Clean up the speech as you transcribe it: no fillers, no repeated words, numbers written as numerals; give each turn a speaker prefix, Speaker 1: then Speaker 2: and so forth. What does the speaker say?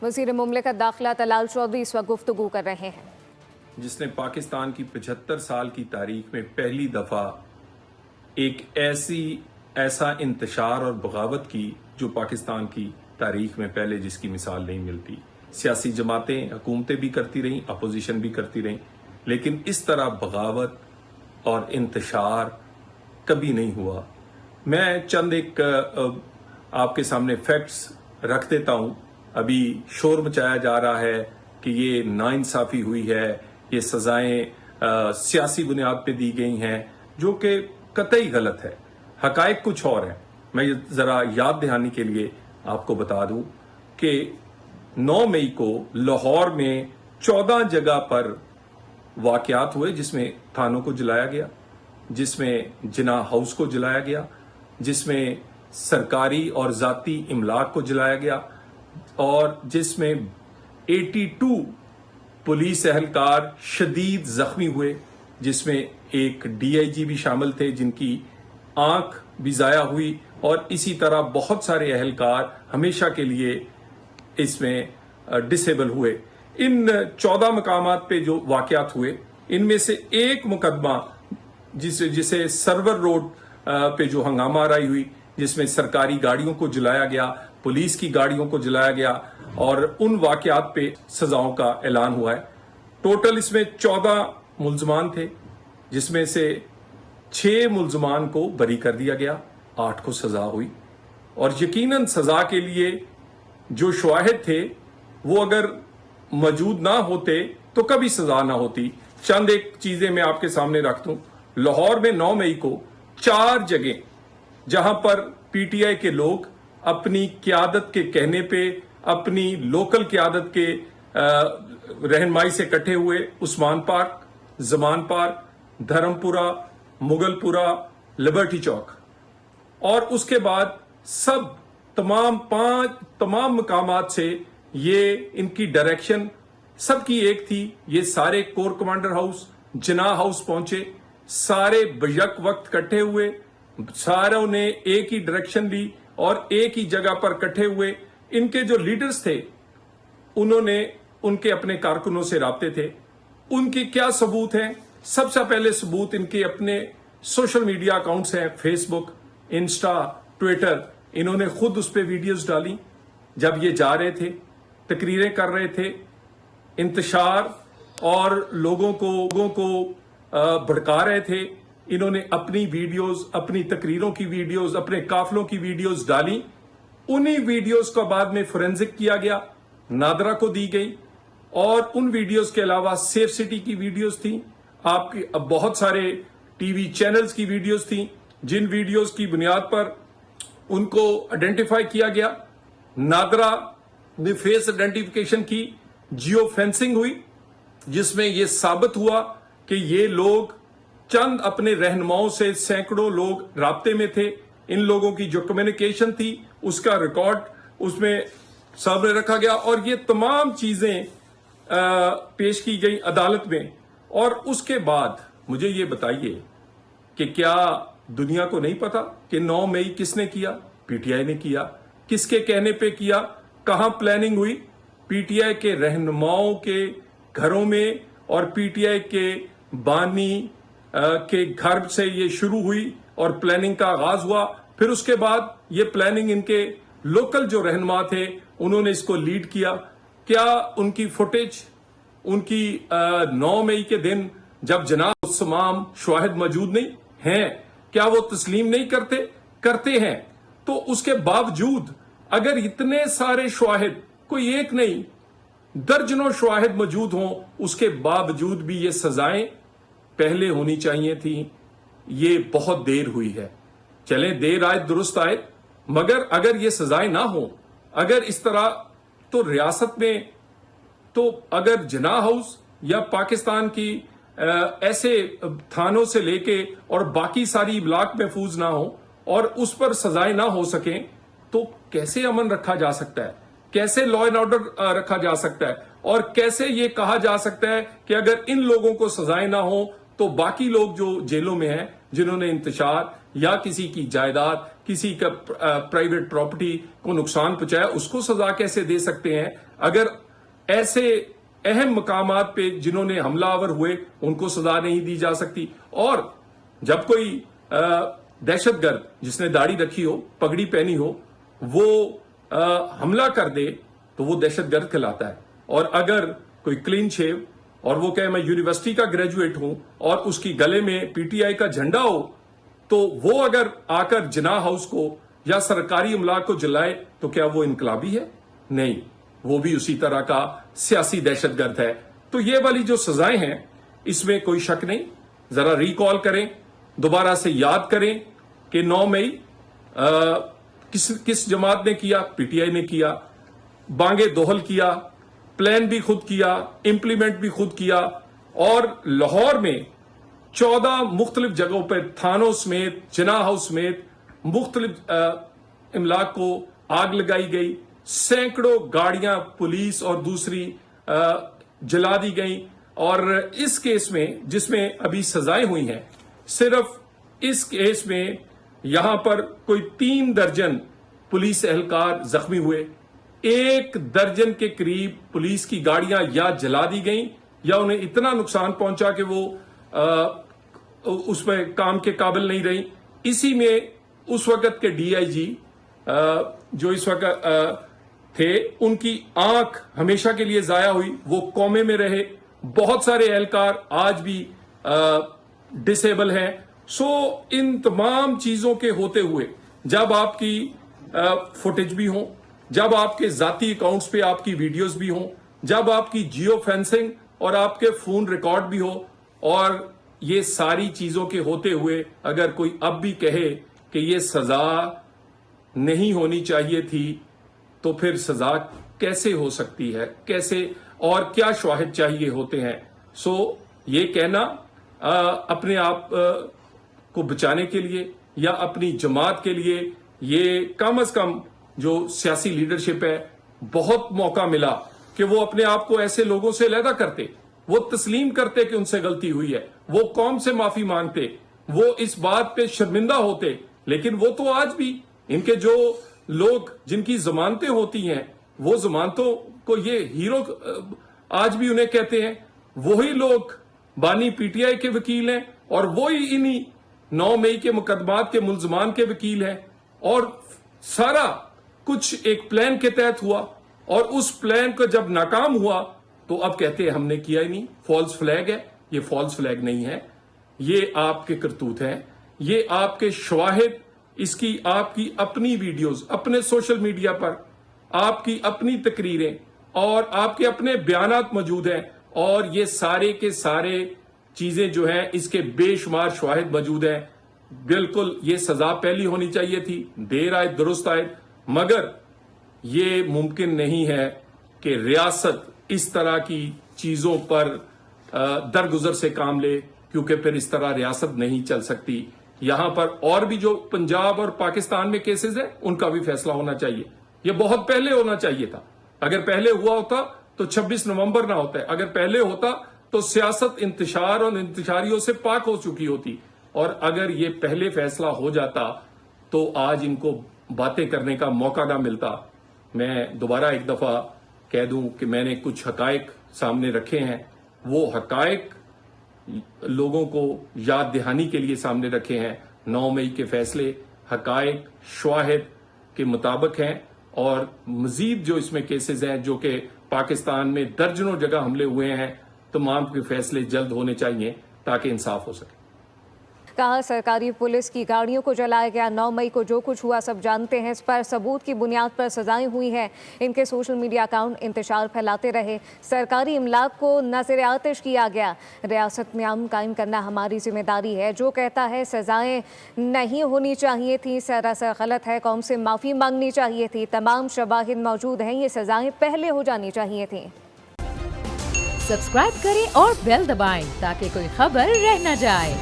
Speaker 1: وزیر مملکت داخلہ طلال چودھری اس وقت گفتگو کر رہے ہیں،
Speaker 2: جس نے پاکستان کی 75 سال کی تاریخ میں پہلی دفعہ ایک ایسا انتشار اور بغاوت کی جو پاکستان کی تاریخ میں پہلے جس کی مثال نہیں ملتی۔ سیاسی جماعتیں، حکومتیں بھی کرتی رہیں، اپوزیشن بھی کرتی رہیں، لیکن اس طرح بغاوت اور انتشار کبھی نہیں ہوا۔ میں چند ایک آپ کے سامنے فیکٹس رکھ دیتا ہوں۔ ابھی شور مچایا جا رہا ہے کہ یہ ناانصافی ہوئی ہے، یہ سزائیں سیاسی بنیاد پہ دی گئی ہیں، جو کہ قطعی غلط ہے۔ حقائق کچھ اور ہیں۔ میں ذرا یاد دہانی کے لیے آپ کو بتا دوں کہ 9 مئی کو لاہور میں 14 جگہ پر واقعات ہوئے، جس میں تھانوں کو جلایا گیا، جس میں جناح ہاؤس کو جلایا گیا، جس میں سرکاری اور ذاتی املاک کو جلایا گیا، اور جس میں 82 پولیس اہلکار شدید زخمی ہوئے، جس میں ایک ڈی آئی جی بھی شامل تھے جن کی آنکھ بھی ضائع ہوئی، اور اسی طرح بہت سارے اہلکار ہمیشہ کے لیے اس میں ڈسیبل ہوئے۔ ان 14 مقامات پہ جو واقعات ہوئے، ان میں سے ایک مقدمہ جسے سرور روڈ پہ جو ہنگامہ آرائی ہوئی، جس میں سرکاری گاڑیوں کو جلایا گیا، پولیس کی گاڑیوں کو جلایا گیا، اور ان واقعات پہ سزاؤں کا اعلان ہوا ہے۔ ٹوٹل اس میں 14 ملزمان تھے، جس میں سے 6 ملزمان کو بری کر دیا گیا، 8 کو سزا ہوئی، اور یقیناً سزا کے لیے جو شواہد تھے وہ اگر موجود نہ ہوتے تو کبھی سزا نہ ہوتی۔ چند ایک چیزیں میں آپ کے سامنے رکھ دوں۔ لاہور میں 9 مئی کو 4 جگہ جہاں پر پی ٹی آئی کے لوگ اپنی قیادت کے کہنے پہ، اپنی لوکل قیادت کے رہنمائی سے اکٹھے ہوئے، عثمان پارک، زمان پارک، دھرم پورہ، مغل پورہ، لبرٹی چوک، اور اس کے بعد تمام مقامات سے یہ ان کی ڈائریکشن سب کی ایک تھی۔ یہ سارے کور کمانڈر ہاؤس، جناح ہاؤس پہنچے، سارے بیک وقت کٹھے ہوئے، ساروں نے ایک ہی ڈائریکشن لی اور ایک ہی جگہ پر کٹھے ہوئے۔ ان کے جو لیڈرز تھے انہوں نے ان کے اپنے کارکنوں سے رابطے تھے۔ ان کی کیا ثبوت ہیں؟ سب سے پہلے ثبوت ان کے اپنے سوشل میڈیا اکاؤنٹس ہیں، فیس بک، انسٹا، ٹویٹر۔ انہوں نے خود اس پہ ویڈیوز ڈالی جب یہ جا رہے تھے، تقریریں کر رہے تھے، انتشار اور لوگوں کو بھڑکا رہے تھے۔ انہوں نے اپنی ویڈیوز، اپنی تقریروں کی ویڈیوز، اپنے قافلوں کی ویڈیوز ڈالی۔ انہی ویڈیوز کو بعد میں فورینزک کیا گیا، نادرا کو دی گئی، اور ان ویڈیوز کے علاوہ سیف سٹی کی ویڈیوز تھیں، آپ کی بہت سارے ٹی وی چینلز کی ویڈیوز تھیں، جن ویڈیوز کی بنیاد پر ان کو آئیڈینٹیفائی کیا گیا۔ نادرا نے فیس آئیڈینٹیفیکیشن کی، جیو فینسنگ ہوئی، جس میں یہ ثابت ہوا کہ یہ لوگ چند اپنے رہنماؤں سے سینکڑوں لوگ رابطے میں تھے۔ ان لوگوں کی جو کمیونیکیشن تھی اس کا ریکارڈ اس میں سامنے رکھا گیا، اور یہ تمام چیزیں پیش کی گئی عدالت میں۔ اور اس کے بعد مجھے یہ بتائیے کہ کیا دنیا کو نہیں پتا کہ 9 مئی کس نے کیا؟ پی ٹی آئی نے کیا۔ کس کے کہنے پہ کیا؟ کہاں پلاننگ ہوئی؟ پی ٹی آئی کے رہنماؤں کے گھروں میں، اور پی ٹی آئی کے بانی کے گھر سے یہ شروع ہوئی اور پلاننگ کا آغاز ہوا۔ پھر اس کے بعد یہ پلاننگ ان کے لوکل جو رہنما تھے انہوں نے اس کو لیڈ کیا۔ کیا ان کی فوٹیج، ان کی 9 مئی کے دن جب جناب تمام شواہد موجود نہیں ہیں، کیا وہ تسلیم نہیں کرتے ہیں؟ تو اس کے باوجود اگر اتنے سارے شواہد، کوئی ایک نہیں درجنوں شواہد موجود ہوں، اس کے باوجود بھی یہ سزائیں پہلے ہونی چاہیے تھیں۔ یہ بہت دیر ہوئی ہے۔ چلیں دیر آئے درست آئے، مگر اگر یہ سزائیں نہ ہوں، اگر اس طرح، تو ریاست میں تو اگر جناح ہاؤس یا پاکستان کی ایسے تھانوں سے لے کے اور باقی ساری املاک محفوظ نہ ہوں اور اس پر سزائیں نہ ہو سکیں، تو کیسے امن رکھا جا سکتا ہے؟ کیسے لا اینڈ آرڈر رکھا جا سکتا ہے؟ اور کیسے یہ کہا جا سکتا ہے کہ اگر ان لوگوں کو سزائیں نہ ہوں تو باقی لوگ جو جیلوں میں ہیں، جنہوں نے انتشار یا کسی کی جائیداد کسی کا پرائیویٹ پراپرٹی کو نقصان پہنچایا اس کو سزا کیسے دے سکتے ہیں؟ اگر ایسے اہم مقامات پہ جنہوں نے حملہ آور ہوئے ان کو سزا نہیں دی جا سکتی؟ اور جب کوئی دہشت گرد جس نے داڑھی رکھی ہو، پگڑی پہنی ہو، وہ حملہ کر دے تو وہ دہشت گرد کہلاتا ہے، اور اگر کوئی کلین شیو اور وہ کہے میں یونیورسٹی کا گریجویٹ ہوں اور اس کی گلے میں پی ٹی آئی کا جھنڈا ہو تو وہ اگر آ کر جناح ہاؤس کو یا سرکاری املاک کو جلائے تو کیا وہ انقلابی ہے؟ نہیں، وہ بھی اسی طرح کا سیاسی دہشت گرد ہے۔ تو یہ والی جو سزائیں ہیں اس میں کوئی شک نہیں۔ ذرا ریکال کریں، دوبارہ سے یاد کریں کہ 9 مئی کس جماعت نے کیا؟ پی ٹی آئی نے کیا، بانگے دوہل کیا، پلان بھی خود کیا، امپلیمنٹ بھی خود کیا، اور لاہور میں 14 مختلف جگہوں پر تھانوں سمیت، جناح ہاؤس سمیت مختلف املاک کو آگ لگائی گئی، سینکڑوں گاڑیاں پولیس اور دوسری جلا دی گئیں، اور اس کیس میں جس میں ابھی سزائیں ہوئی ہیں، صرف اس کیس میں یہاں پر کوئی 3 درجن پولیس اہلکار زخمی ہوئے، 1 درجن کے قریب پولیس کی گاڑیاں یا جلا دی گئیں یا انہیں اتنا نقصان پہنچا کہ وہ اس میں کام کے قابل نہیں رہی۔ اسی میں اس وقت کے ڈی آئی جی جو اس وقت تھے ان کی آنکھ ہمیشہ کے لیے ضائع ہوئی، وہ کومے میں رہے، بہت سارے اہلکار آج بھی ڈسیبل ہیں۔ سو ان تمام چیزوں کے ہوتے ہوئے جب آپ کی فوٹیج بھی ہوں، جب آپ کے ذاتی اکاؤنٹس پہ آپ کی ویڈیوز بھی ہوں، جب آپ کی جیو فینسنگ اور آپ کے فون ریکارڈ بھی ہو، اور یہ ساری چیزوں کے ہوتے ہوئے اگر کوئی اب بھی کہے کہ یہ سزا نہیں ہونی چاہیے تھی تو پھر سزا کیسے ہو سکتی ہے؟ کیسے؟ اور کیا شواہد چاہیے ہوتے ہیں؟ سو یہ کہنا اپنے آپ کو بچانے کے لیے یا اپنی جماعت کے لیے، یہ کم از کم جو سیاسی لیڈرشپ ہے بہت موقع ملا کہ وہ اپنے آپ کو ایسے لوگوں سے علیحدہ کرتے، وہ تسلیم کرتے کہ ان سے غلطی ہوئی ہے، وہ قوم سے معافی مانگتے، وہ اس بات پہ شرمندہ ہوتے۔ لیکن وہ تو آج بھی ان کے جو لوگ جن کی ضمانتیں ہوتی ہیں وہ ضمانتوں کو یہ ہیرو آج بھی انہیں کہتے ہیں، وہی لوگ بانی پی ٹی آئی کے وکیل ہیں اور وہی انہی 9 مئی کے مقدمات کے ملزمان کے وکیل ہیں، اور سارا کچھ ایک پلان کے تحت ہوا، اور اس پلان کو جب ناکام ہوا تو اب کہتے ہیں ہم نے کیا ہی نہیں، فالس فلیگ ہے۔ یہ فالس فلیگ نہیں ہے، یہ آپ کے کرتوت ہیں، یہ آپ کے شواہد، اس کی آپ کی اپنی ویڈیوز اپنے سوشل میڈیا پر، آپ کی اپنی تقریریں اور آپ کے اپنے بیانات موجود ہیں، اور یہ سارے کے سارے چیزیں جو ہیں اس کے بے شمار شواہد موجود ہیں۔ بالکل یہ سزا پہلی ہونی چاہیے تھی، دیر آئے درست آئے، مگر یہ ممکن نہیں ہے کہ ریاست اس طرح کی چیزوں پر درگزر سے کام لے، کیونکہ پھر اس طرح ریاست نہیں چل سکتی۔ یہاں پر اور بھی جو پنجاب اور پاکستان میں کیسز ہیں ان کا بھی فیصلہ ہونا چاہیے، یہ بہت پہلے ہونا چاہیے تھا۔ اگر پہلے ہوا ہوتا تو 26 نومبر نہ ہوتا ہے، اگر پہلے ہوتا تو سیاست انتشار اور انتشاریوں سے پاک ہو چکی ہوتی، اور اگر یہ پہلے فیصلہ ہو جاتا تو آج ان کو باتیں کرنے کا موقع نہ ملتا۔ میں دوبارہ ایک دفعہ کہہ دوں کہ میں نے کچھ حقائق سامنے رکھے ہیں، وہ حقائق لوگوں کو یاد دہانی کے لیے سامنے رکھے ہیں۔ 9 مئی کے فیصلے حقائق شواہد کے مطابق ہیں، اور مزید جو اس میں کیسز ہیں جو کہ پاکستان میں درجنوں جگہ حملے ہوئے ہیں، تمام کے فیصلے جلد ہونے چاہیے تاکہ انصاف ہو سکے۔
Speaker 1: کہا سرکاری پولیس کی گاڑیوں کو جلایا گیا، 9 مئی کو جو کچھ ہوا سب جانتے ہیں، اس پر ثبوت کی بنیاد پر سزائیں ہوئی ہیں، ان کے سوشل میڈیا اکاؤنٹ انتشار پھیلاتے رہے، سرکاری املاک کو نظر آتش کیا گیا۔ ریاست میں امن قائم کرنا ہماری ذمہ داری ہے، جو کہتا ہے سزائیں نہیں ہونی چاہیے تھیں سراسر غلط ہے، قوم سے معافی مانگنی چاہیے تھی، تمام شواہد موجود ہیں، یہ سزائیں پہلے ہو جانی چاہیے تھیں۔
Speaker 3: سبسکرائب کریں اور بیل دبائیں تاکہ کوئی خبر رہ نہ جائے۔